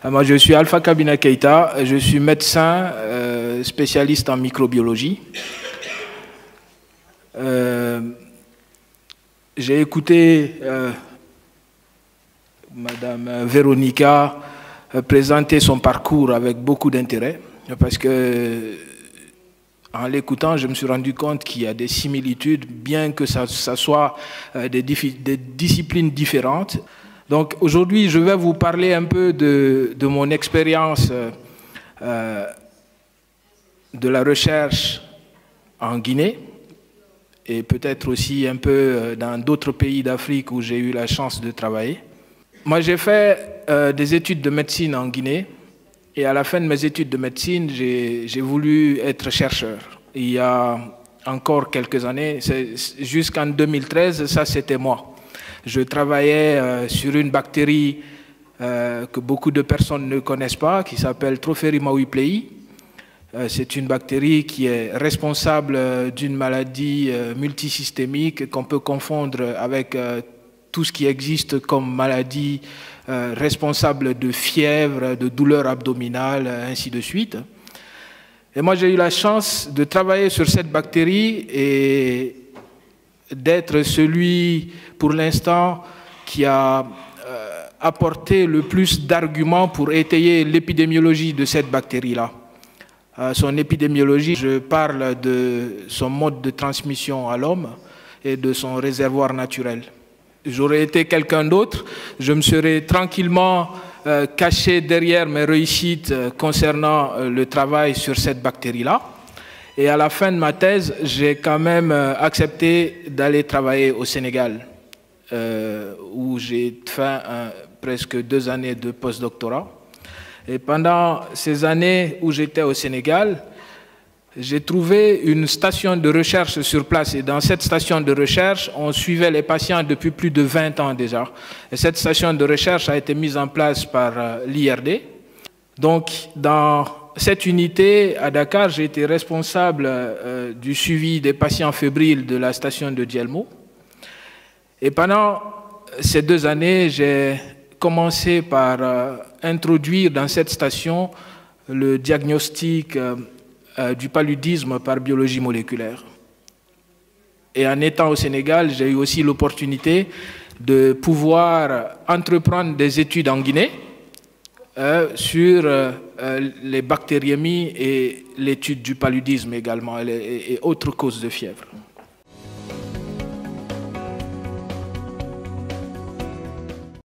Moi, je suis Alpha Kabina Keita, je suis médecin spécialiste en microbiologie. J'ai écouté Madame Véronica présenter son parcours avec beaucoup d'intérêt, parce que en l'écoutant, je me suis rendu compte qu'il y a des similitudes, bien que ça soit des disciplines différentes. Donc aujourd'hui, je vais vous parler un peu de mon expérience de la recherche en Guinée et peut-être aussi un peu dans d'autres pays d'Afrique où j'ai eu la chance de travailler. Moi, j'ai fait des études de médecine en Guinée et à la fin de mes études de médecine, j'ai voulu être chercheur. Il y a encore quelques années, jusqu'en 2013, ça c'était moi. Je travaillais sur une bactérie que beaucoup de personnes ne connaissent pas, qui s'appelle Tropherium awiplei. C'est une bactérie qui est responsable d'une maladie multisystémique qu'on peut confondre avec tout ce qui existe comme maladie responsable de fièvre, de douleurs abdominales, ainsi de suite. Et moi, j'ai eu la chance de travailler sur cette bactérie et d'être celui, pour l'instant, qui a apporté le plus d'arguments pour étayer l'épidémiologie de cette bactérie-là. Son épidémiologie, je parle de son mode de transmission à l'homme et de son réservoir naturel. J'aurais été quelqu'un d'autre, je me serais tranquillement caché derrière mes réussites concernant le travail sur cette bactérie-là. Et à la fin de ma thèse, j'ai quand même accepté d'aller travailler au Sénégal, où j'ai fait presque 2 années de postdoctorat. Et pendant ces années où j'étais au Sénégal, j'ai trouvé une station de recherche sur place. Et dans cette station de recherche, on suivait les patients depuis plus de 20 ans déjà. Et cette station de recherche a été mise en place par l'IRD. Donc, dans cette unité, à Dakar, j'ai été responsable du suivi des patients fébriles de la station de Djelmo. Et pendant ces 2 années, j'ai commencé par introduire dans cette station le diagnostic du paludisme par biologie moléculaire. Et en étant au Sénégal, j'ai eu aussi l'opportunité de pouvoir entreprendre des études en Guinée sur les bactériémies et l'étude du paludisme également et autres causes de fièvre.